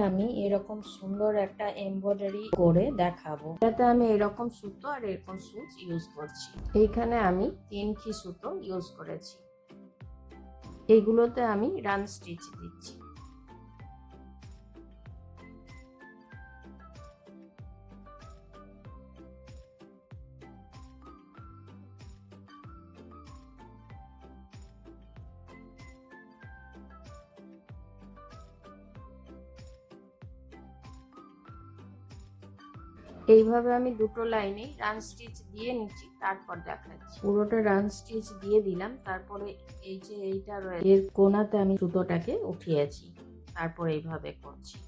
আমি এরকম সুন্দর একটা এমব্রয়ডারি করে দেখাবো। এটাতে আমি এরকম সুতো আর এরকম সুচ ইউজ করছি। এইখানে আমি 3 সুতো ইউজ করেছি। এইগুলোতে আমি রান স্টিচ দিচ্ছি। এইভাবে আমি দুটো লাইনে রান স্টিচ দিয়ে নিচ্ছি, তারপর দেখাচ্ছি। পুরোটা রান স্টিচ দিয়ে দিলাম, তারপরে এই যে এইটা রয়েছে এর কোণাতে আমি সুতোটাকে উঠিয়েছি, তারপর এইভাবে করছি।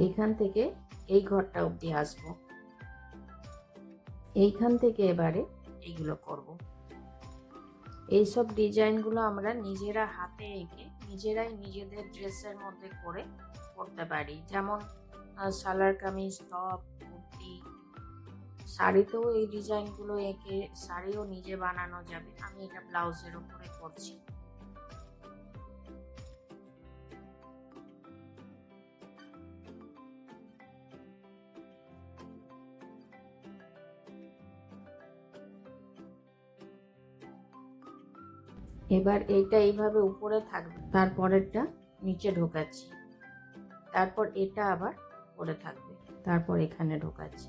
এইখান থেকে এই ঘরটা অবধি আসবো। এইখান থেকে এবারে এইগুলো করব। এইসব ডিজাইনগুলো আমরা নিজেরা হাতে এঁকে নিজেরাই নিজেদের ড্রেসের মধ্যে করে করতে পারি। যেমন সালোয়ার কামিজ, টপ, কুর্তি, শাড়িতেও এই ডিজাইনগুলো এঁকে শাড়িও নিজে বানানো যাবে। আমি এটা ব্লাউজের উপরে করছি। এবার এইটা এইভাবে উপরে থাকবে, তারপরেরটা নিচে ঢোকাচ্ছি, তারপর এটা আবার উপরে থাকবে, তারপর এখানে ঢোকাচ্ছি।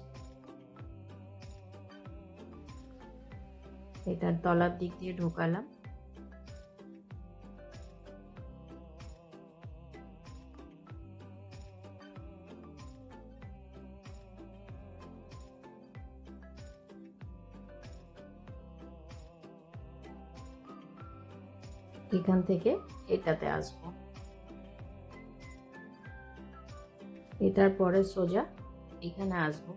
এটার তলার দিক দিয়ে ঢোকালাম। এখান থেকে এটাতে আসবো, এটার পরে সোজা এখানে আসবো।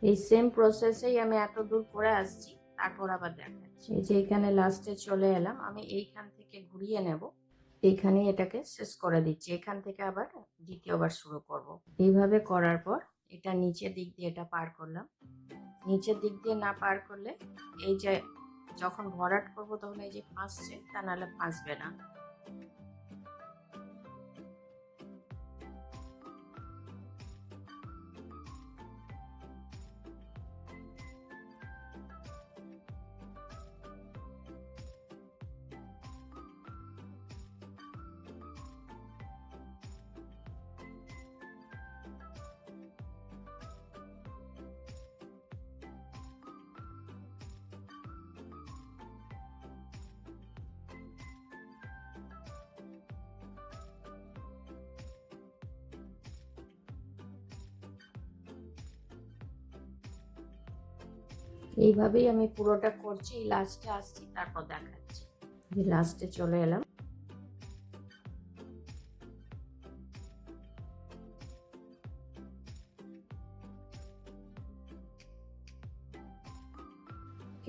এই সেম প্রসেসেই আমি এত দূর করে আসছি, তারপর আবার দেখাচ্ছি। এই যে এখানে লাস্টে চলে এলাম, আমি এইখান থেকে ঘুরিয়ে নেব, এইখানে এটাকে শেষ করে দিচ্ছি। এখান থেকে আবার দ্বিতীয়বার শুরু করব। এইভাবে করার পর এটা নিচের দিক দিয়ে এটা পার করলাম। নিচের দিক দিয়ে না পার করলে এই যে যখন ভরাট করব তখন এই যে ফাঁসছে, তা নাহলে ফাঁসবে না। এইভাবেই আমি পুরোটা করছি। লাস্টে আসছি, তারপর দেখাচ্ছি। লাস্টে চলে এলাম।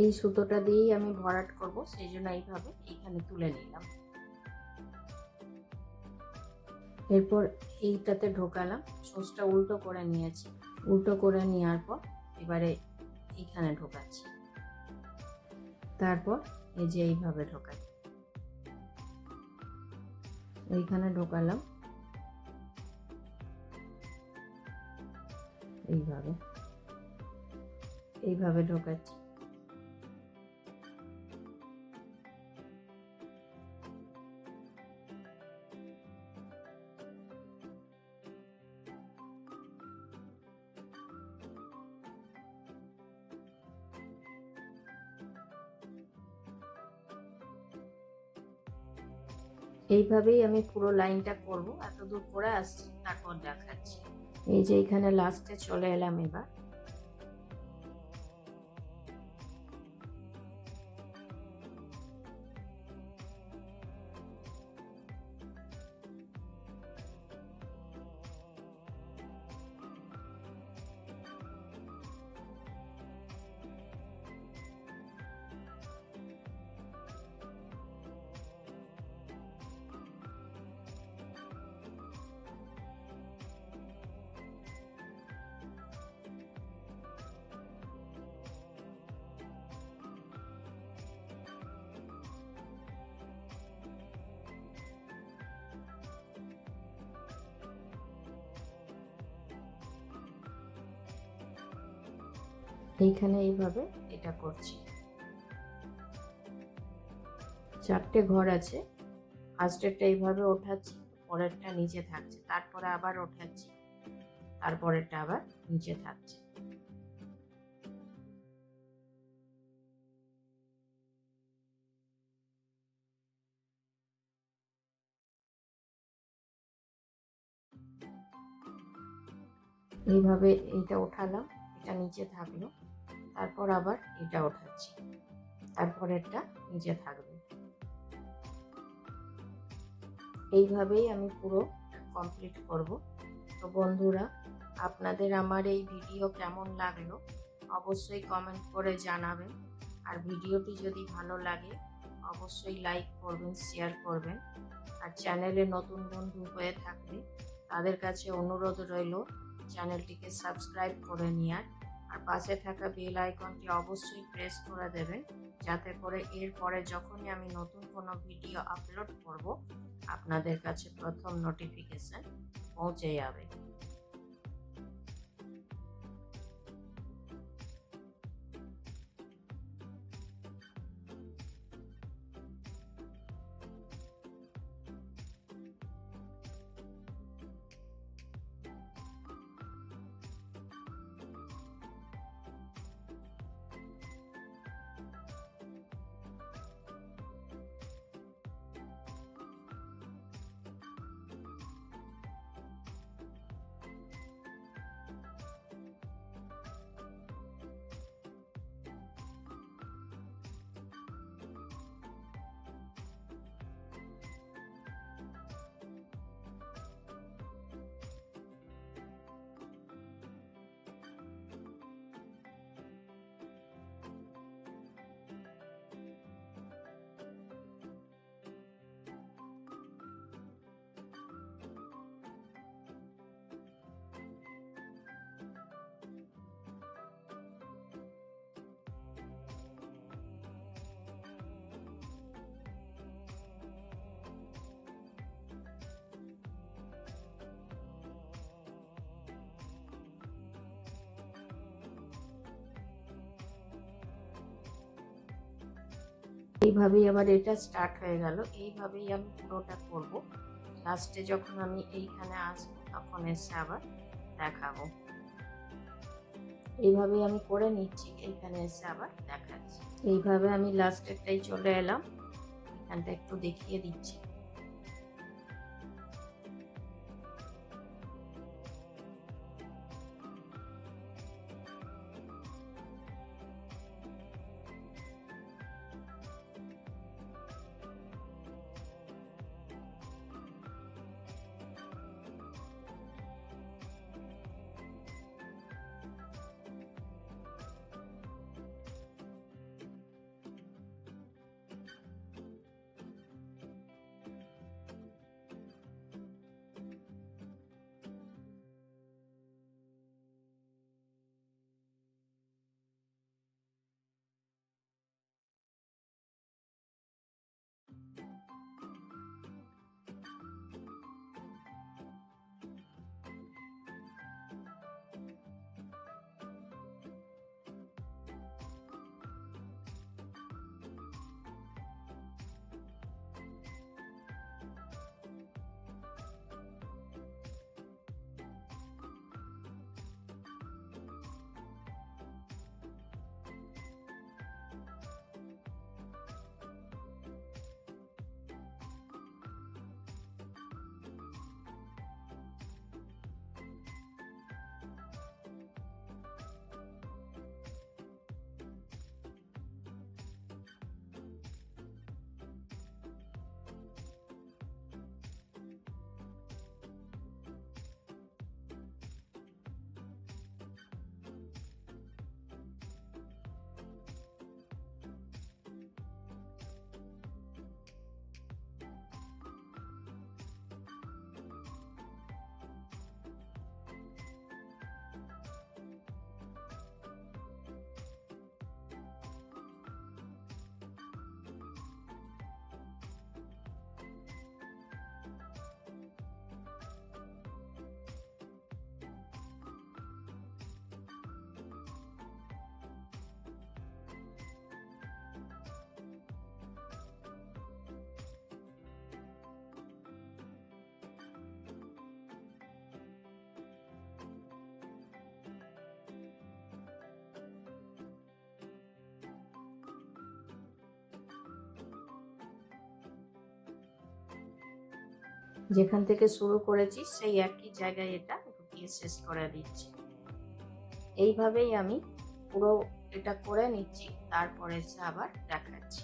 এই সুতোটা দিয়েই আমি ভরাট করব, সেই জন্য এইভাবে এইখানে তুলে নিলাম। এরপর এইটাতে ঢোকালাম, সোজটা উল্টো করে নিয়েছি। উল্টো করে নেওয়ার পর এবারে এইখানে ঢোকাচ্ছি, তারপর এই যে এইভাবে ঢোকাচ্ছি। এইখানে ঢোকালাম, এইভাবে এইভাবে ঢোকাচ্ছি। এইভাবেই আমি পুরো লাইনটা করব। এতদূর করে আসছি, তারপর দেখাচ্ছি। এই যে এখানে লাস্টে চলে এলাম এবার। এইখানে এইভাবে এটা করছি। 4টে ঘর আছে। ফার্স্টেরটা এইভাবে ওঠাচ্ছি, পরেরটা নিচে থাকছে, তারপরে আবার ওঠাচ্ছি, তারপরেরটা আবার নিচে থাকছে। এইভাবে এটা ওঠালাম, এটা নিচে থাকলো, তারপর আবার এটা ওঠাচ্ছি, তারপরেরটা নিচে থাকবে। এইভাবেই আমি পুরো কমপ্লিট করব। তো বন্ধুরা, আপনাদের আমার এই ভিডিও কেমন লাগলো অবশ্যই কমেন্ট করে জানাবেন। আর ভিডিওটি যদি ভালো লাগে অবশ্যই লাইক করবেন, শেয়ার করবেন। আর চ্যানেলে নতুন বন্ধু হয়ে থাকলে তাদের কাছে অনুরোধ রইল চ্যানেলটিকে সাবস্ক্রাইব করে নেওয়ার। আর পাশে থাকা বেল আইকনটি অবশ্যই প্রেস করে দেবেন, যাতে করে এরপরে যখনই আমি নতুন কোনো ভিডিও আপলোড করব আপনাদের কাছে প্রথম নোটিফিকেশন পৌঁছে যাবে। এইভাবেই আবার এটা স্টার্ট হয়ে গেল। এইভাবেই আমি পুরোটা করব। লাস্টে যখন আমি এইখানে আসবো তখন এসে আবার দেখাবো। এইভাবেই আমি করে নিচ্ছি, এইখানে এসে আবার দেখাচ্ছি। এইভাবে আমি লাস্টেরটাই চলে এলাম, এখানটা একটু দেখিয়ে দিচ্ছি। যেখান থেকে শুরু করেছি সেই একই জায়গায় এটা ঢুকিয়ে শেষ করে দিচ্ছি। এইভাবেই আমি পুরো এটা করে নিচ্ছি, তারপরে এসে আবার দেখাচ্ছি।